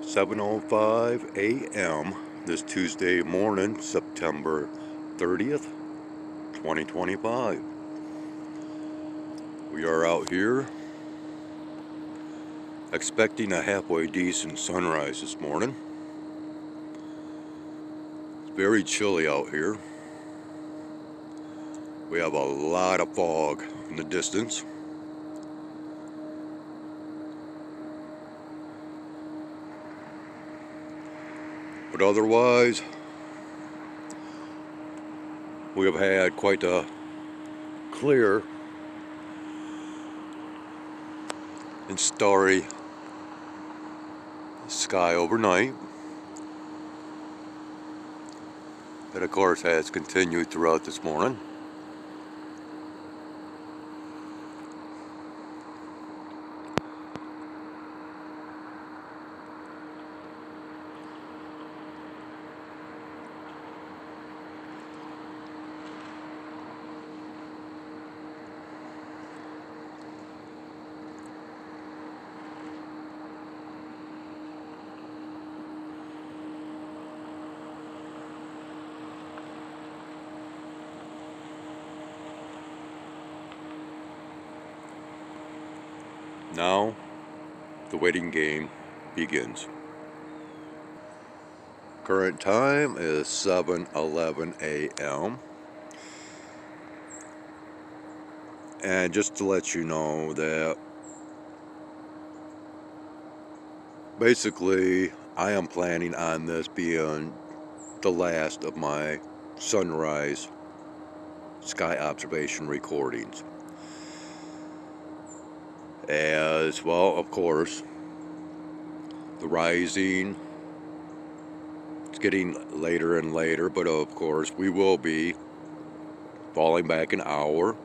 7:05 a.m. this Tuesday morning, September 30th, 2025. We are out here expecting a halfway decent sunrise this morning. It's very chilly out here. We have a lot of fog in the distance. But otherwise, we have had quite a clear and starry sky overnight. That, of course, has continued throughout this morning. Now, the waiting game begins. Current time is 7:11 a.m. And just to let you know that basically I am planning on this being the last of my sunrise sky observation recordings. As well, of course, the rising, it's getting later and later, but of course we will be falling back an hour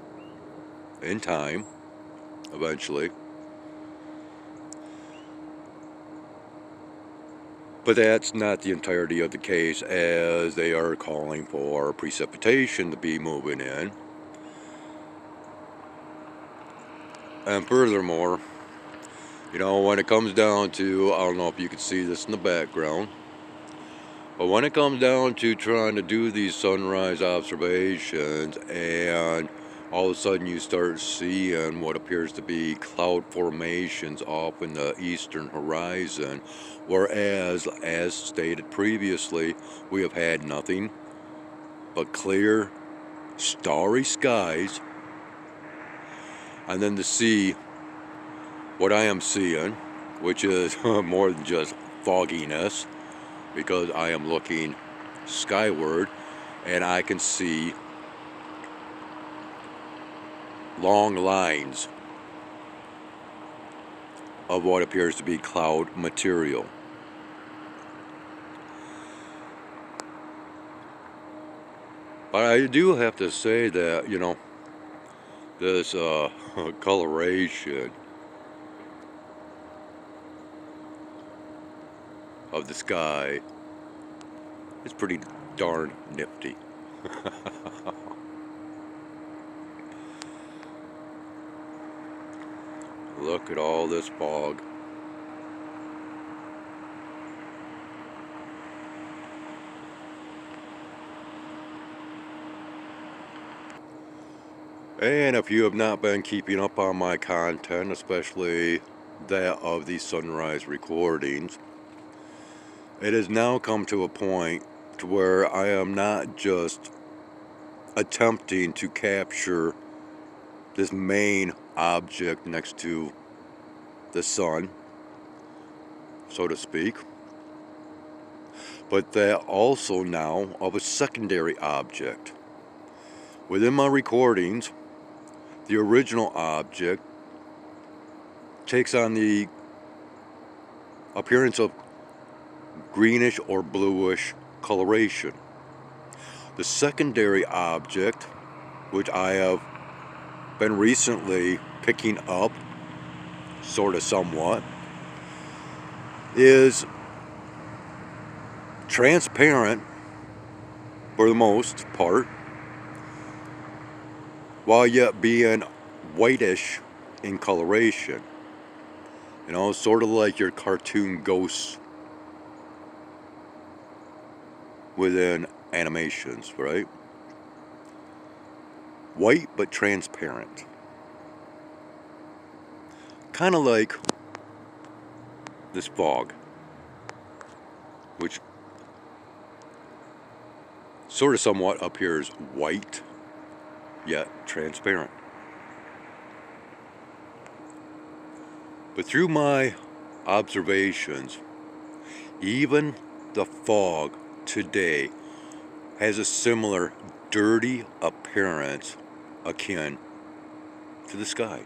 in time eventually. But that's not the entirety of the case, as they are calling for precipitation to be moving in. And furthermore, when it comes down to, I don't know if you can see this in the background, but when it comes down to trying to do these sunrise observations and all of a sudden you start seeing what appears to be cloud formations off in the eastern horizon, whereas, as stated previously, we have had nothing but clear, starry skies, and then to see what I am seeing, which is more than just fogginess, because I am looking skyward and I can see long lines of what appears to be cloud material. But I do have to say that, this coloration of the sky is pretty darn nifty. Look at all this fog. And if you have not been keeping up on my content, especially that of these sunrise recordings, it has now come to a point to where I am not just attempting to capture this main object next to the sun, so to speak, but that also now of a secondary object. Within my recordings, the original object takes on the appearance of greenish or bluish coloration. The secondary object, which I have been recently picking up, sort of somewhat, is transparent for the most part, while yet being whitish in coloration. Sort of like your cartoon ghosts within animations, right? White but transparent. Kind of like this fog, which sort of somewhat appears white, yet transparent. But through my observations, even the fog today has a similar dirty appearance akin to the sky.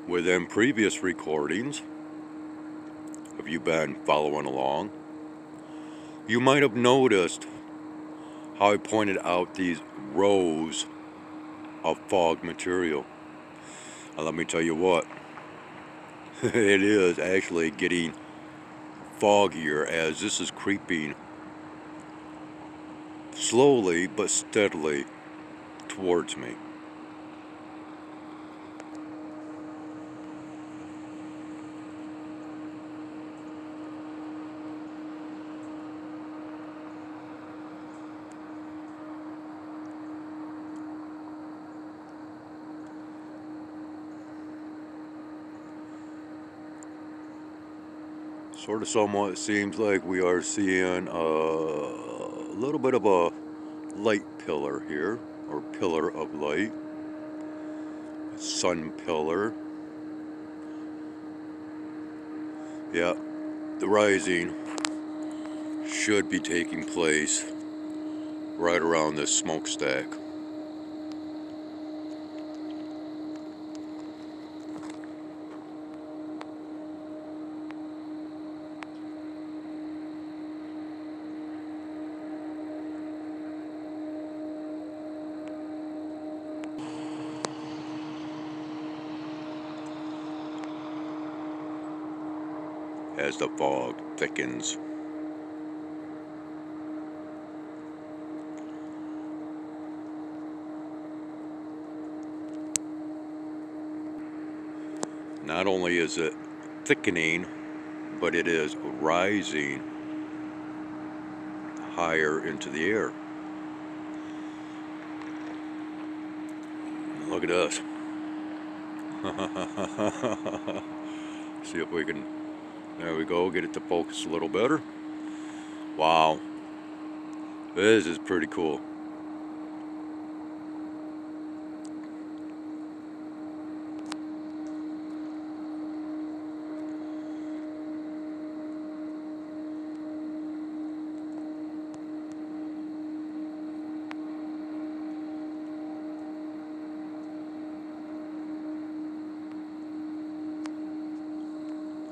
Within previous recordings, if you've been following along, you might have noticed how I pointed out these rows of fog material. And let me tell you what, it is actually getting foggier as this is creeping slowly but steadily towards me. Sort of somewhat seems like we are seeing a little bit of a light pillar here, or pillar of light, sun pillar. Yeah, the rising should be taking place right around this smokestack. As the fog thickens. Not only is it thickening, but it is rising higher into the air. Look at us. See if we can, there we go, get it to focus a little better. Wow, this is pretty cool.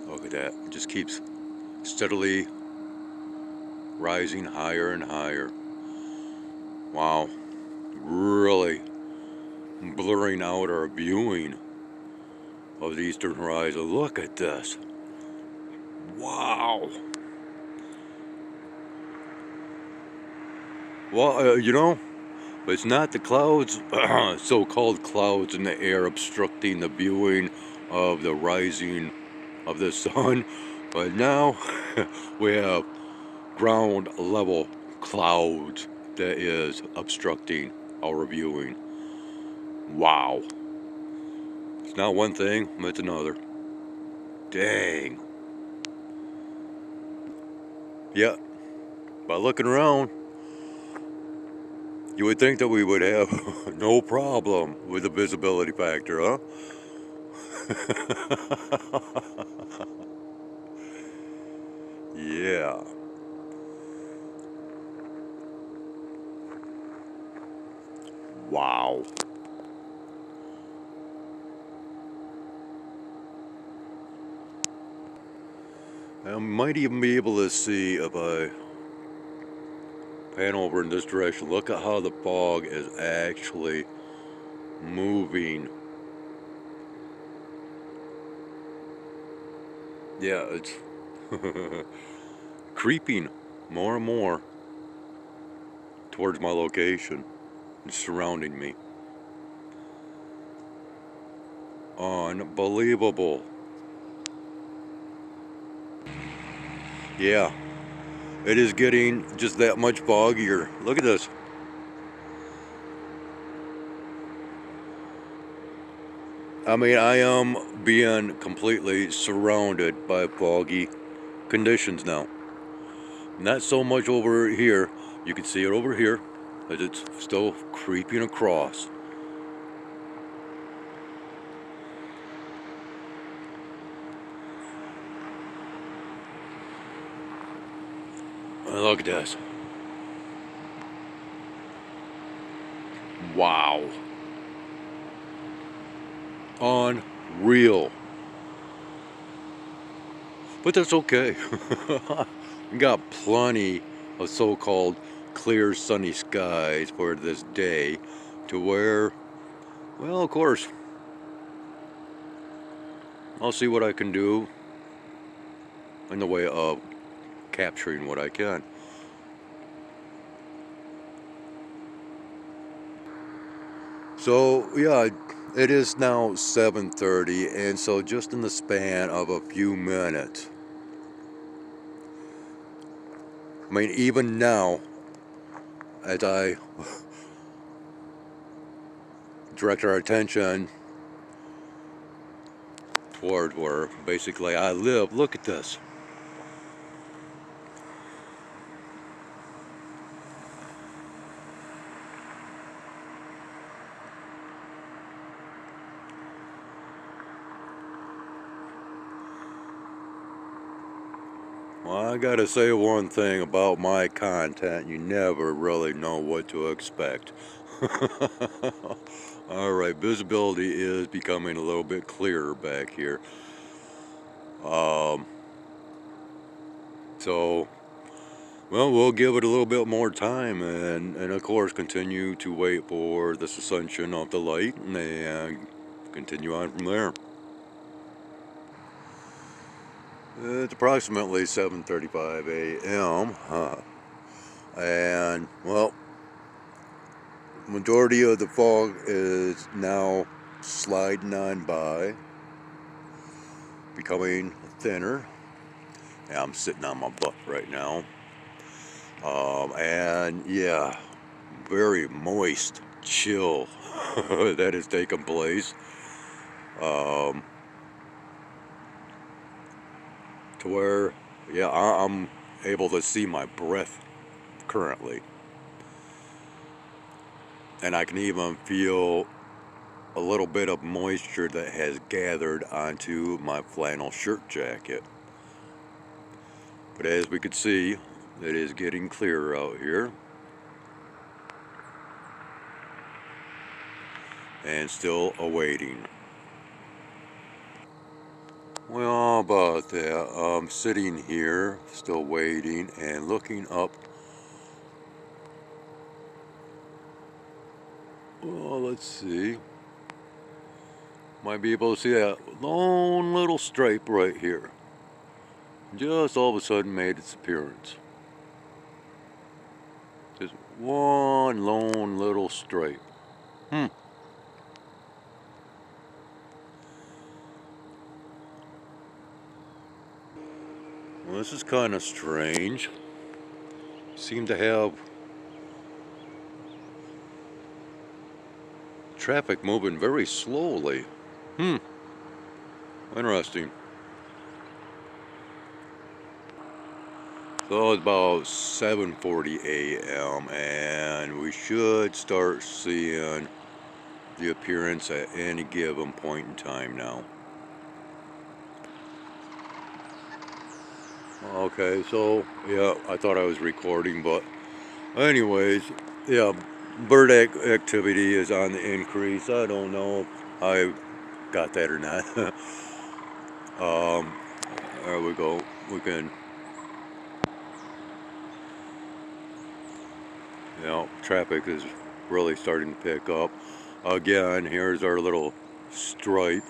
Look at that, it just keeps steadily rising higher and higher. Wow, really blurring out our viewing of the eastern horizon. Look at this. Wow. Well, it's not the clouds, so-called clouds in the air obstructing the viewing of the rising of the sun, but now we have ground level clouds that is obstructing our viewing. Wow. It's not one thing, it's another. Dang. Yeah, by looking around, you would think that we would have no problem with the visibility factor, huh? Yeah. Wow. I might even be able to see if I pan over in this direction. Look at how the fog is actually moving. Yeah, it's creeping more and more towards my location and surrounding me. Unbelievable. Yeah, it is getting just that much foggier. Look at this. I mean, I am being completely surrounded by foggy conditions now. Not so much over here. You can see it over here as it's still creeping across. Look at this. Wow. Unreal. But that's okay. We got plenty of so-called clear sunny skies for this day to where, well, of course, I'll see what I can do in the way of capturing what I can. So yeah, it is now 7:30, and so just in the span of a few minutes, I mean, even now, as I direct our attention toward where basically I live, look at this. Well, I gotta say one thing about my content: you never really know what to expect. Alright, visibility is becoming a little bit clearer back here. Um, so, well, we'll give it a little bit more time and of course continue to wait for this ascension of the light and continue on from there. It's approximately 7:35 a.m. And, well, majority of the fog is now sliding on by, becoming thinner. Yeah, I'm sitting on my butt right now. And yeah, very moist chill that is taking place. Um, to where, yeah, I'm able to see my breath currently. And I can even feel a little bit of moisture that has gathered onto my flannel shirt jacket. But as we could see, it is getting clearer out here. And still awaiting. Well, how about that? I'm sitting here, still waiting and looking up. Well, let's see. Might be able to see that lone little stripe right here. Just all of a sudden made its appearance. Just one lone little stripe. Well, this is kind of strange. Seem to have traffic moving very slowly. Interesting. So it's about 7:40 a.m. and we should start seeing the appearance at any given point in time now. Okay, so yeah, I thought I was recording, but anyways, yeah, bird activity is on the increase. I don't know if I got that or not. There we go. We can, you know, traffic is really starting to pick up. Again, here's our little stripe.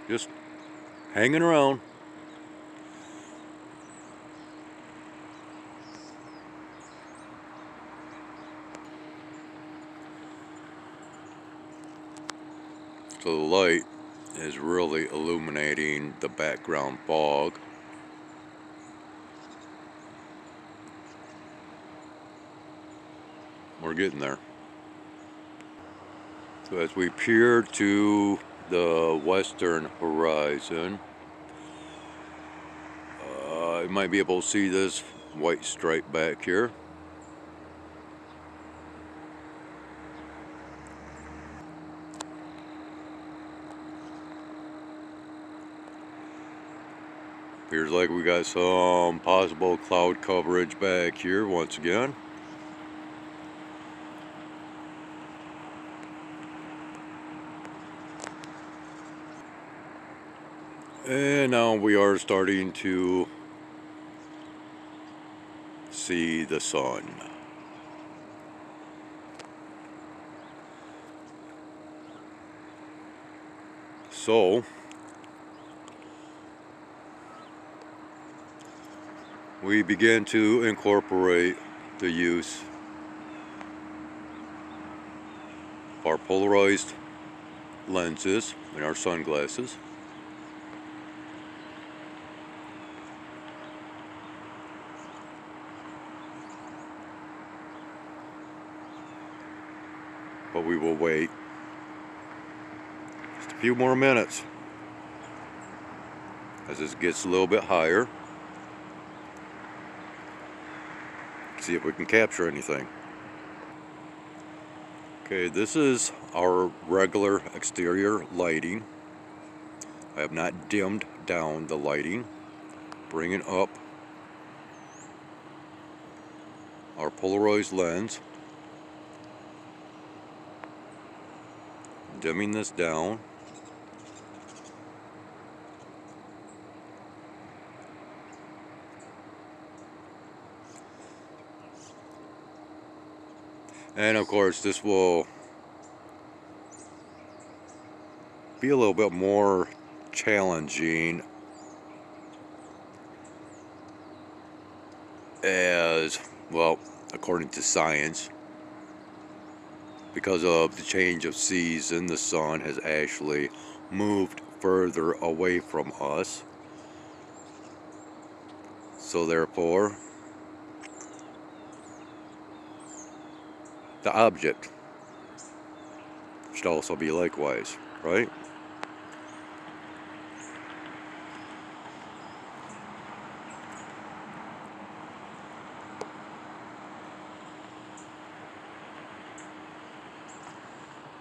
Just hanging around. So the light is really illuminating the background fog. We're getting there. So as we peer to the western horizon, you might be able to see this white stripe back here. Appears like we got some possible cloud coverage back here once again. And now we are starting to see the sun. So we begin to incorporate the use of our polarized lenses in our sunglasses. But we will wait just a few more minutes as this gets a little bit higher. See if we can capture anything. Okay, this is our regular exterior lighting. I have not dimmed down the lighting. Bringing up our polarized lens. Dimming this down. And of course this will be a little bit more challenging as, well, according to science, because of the change of season, the sun has actually moved further away from us. So therefore, the object should also be likewise, right?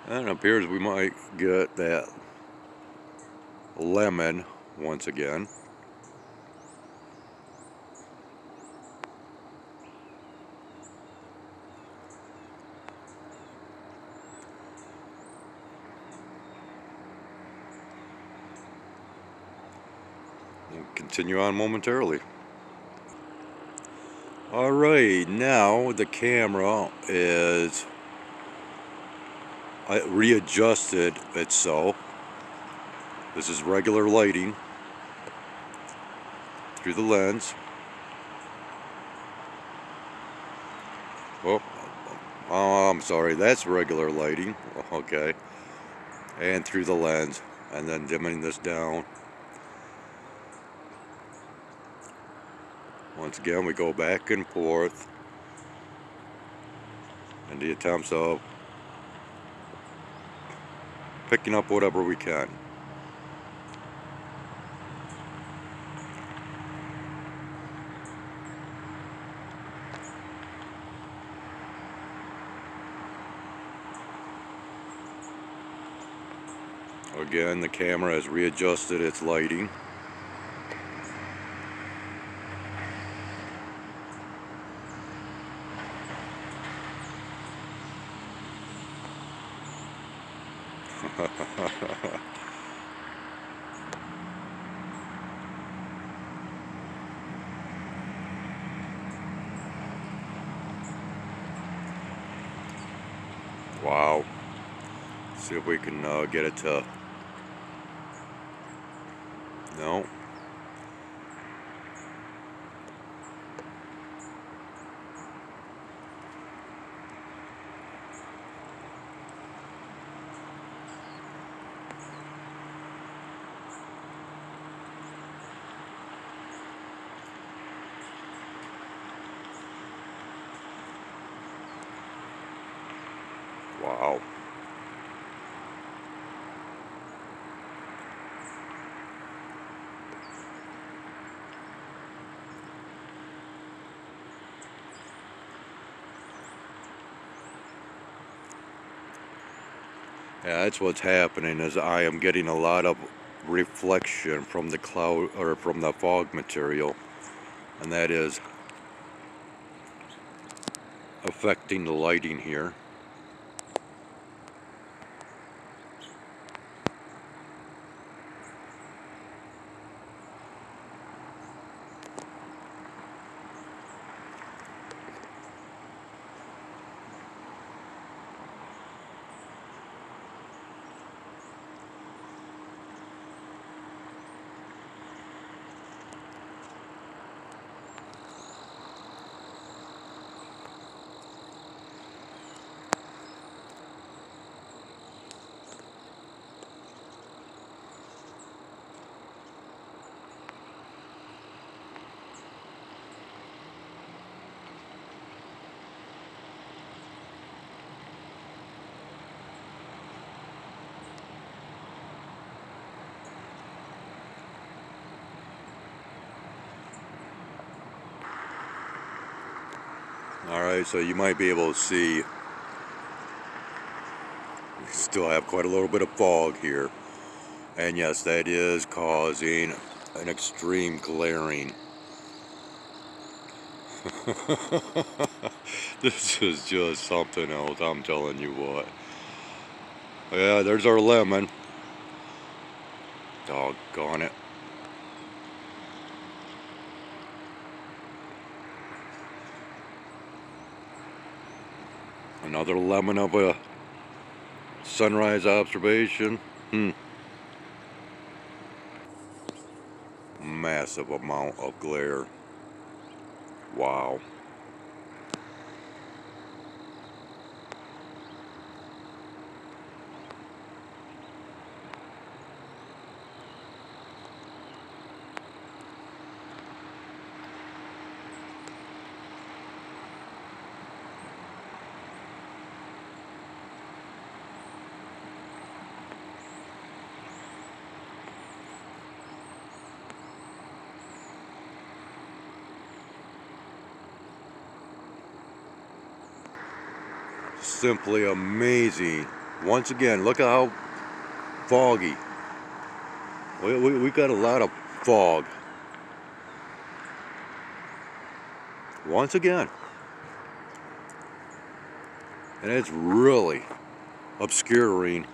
And it appears we might get that lemon once again. We'll continue on momentarily. Alright, now the camera is readjusted itself. This is regular lighting through the lens. Oh, I'm sorry, that's regular lighting. Okay. And through the lens, and then dimming this down. Once again, we go back and forth in the attempts of picking up whatever we can. Again, the camera has readjusted its lighting. Wow. See if we can get it to... No. Wow. Yeah, that's what's happening is I am getting a lot of reflection from the cloud or from the fog material, and that is affecting the lighting here. Alright, so you might be able to see we still have quite a little bit of fog here. And yes, that is causing an extreme glaring. This is just something else, I'm telling you what. Yeah, there's our lemon. Doggone it. Another lemon of a sunrise observation. Massive amount of glare. Wow. Simply amazing. Once again, look at how foggy. We got a lot of fog. Once again. And it's really obscuring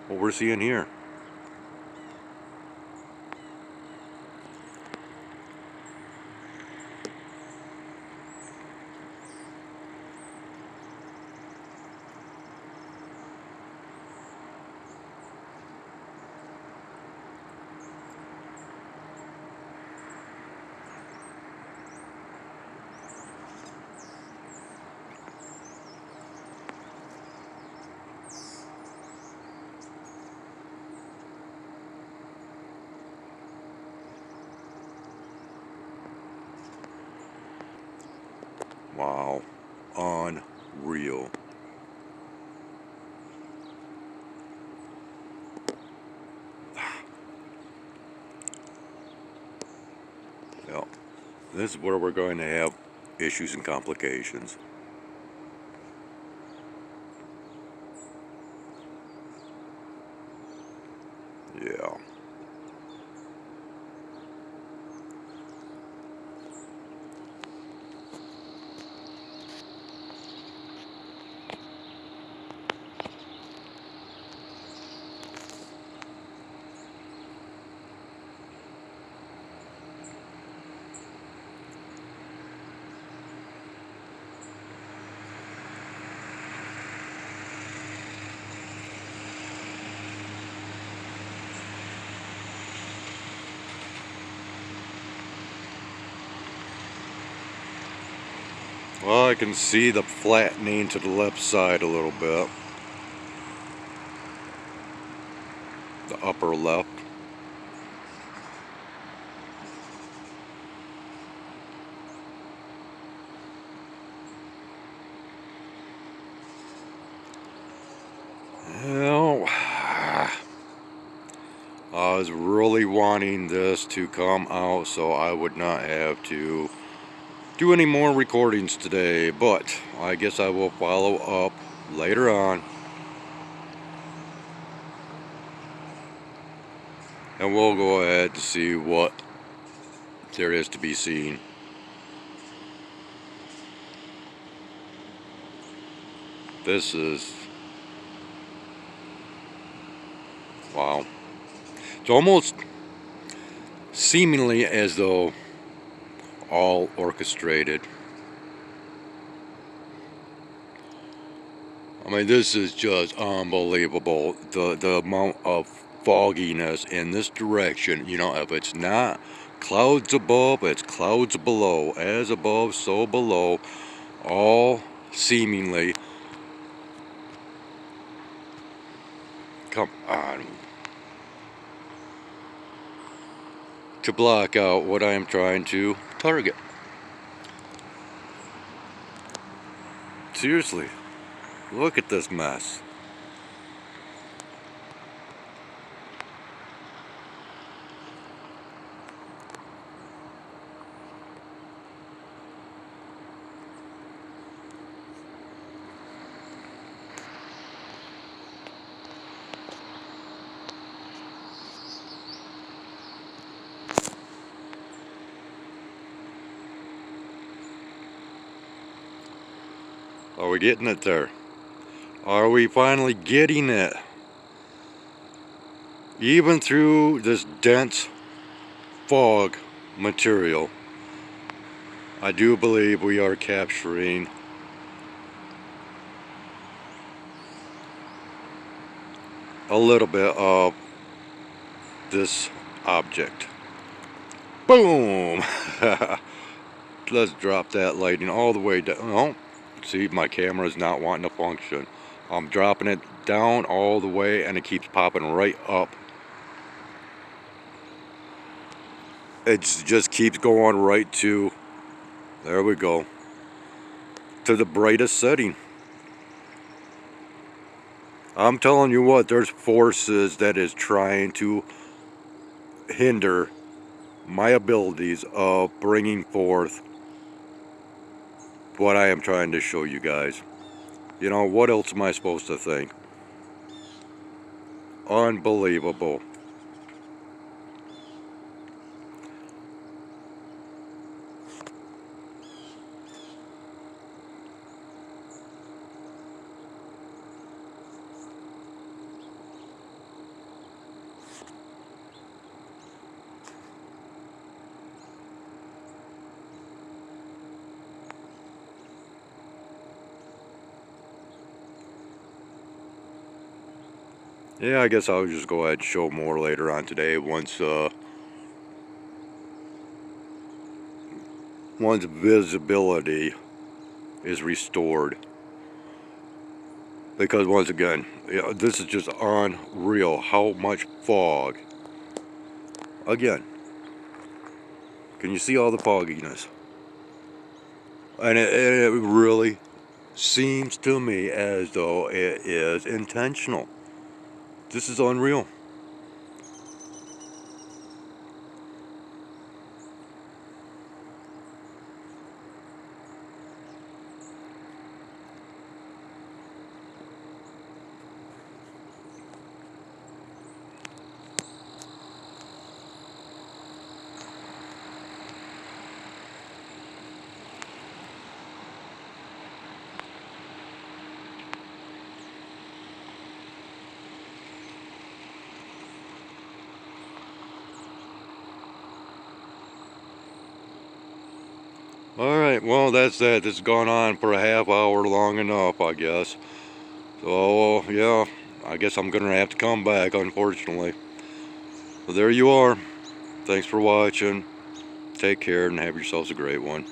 what we're seeing here. Wow. Unreal. Yeah. This is where we're going to have issues and complications. Yeah. Well, I can see the flattening to the left side a little bit. The upper left. wanting this to come out so I would not have to do any more recordings today, but I guess I will follow up later on. And we'll go ahead to see what there is to be seen. This is, wow. It's almost seemingly as though all orchestrated. I mean, this is just unbelievable. The amount of fogginess in this direction. You know, if it's not clouds above, it's clouds below. As above, so below. All seemingly. Come on. To block out what I am trying to target. Seriously, look at this mess. Are we getting it there? Are we finally getting it? Even through this dense fog material, I do believe we are capturing a little bit of this object. Boom! Let's drop that lighting all the way down. Oh, see, my camera is not wanting to function. I'm dropping it down all the way and it keeps popping right up. It just keeps going right to, there we go, to the brightest setting. I'm telling you what, there's forces that is trying to hinder my abilities of bringing forth what I am trying to show you guys. You know, what else am I supposed to think? Unbelievable. Yeah, I guess I'll just go ahead and show more later on today once visibility is restored. Because once again, yeah, this is just unreal how much fog. Again, can you see all the fogginess? And it really seems to me as though it is intentional. This is unreal. Alright, well that's that. This has gone on for a half hour long enough, I guess. So, yeah, I guess I'm going to have to come back, unfortunately. So there you are. Thanks for watching. Take care and have yourselves a great one.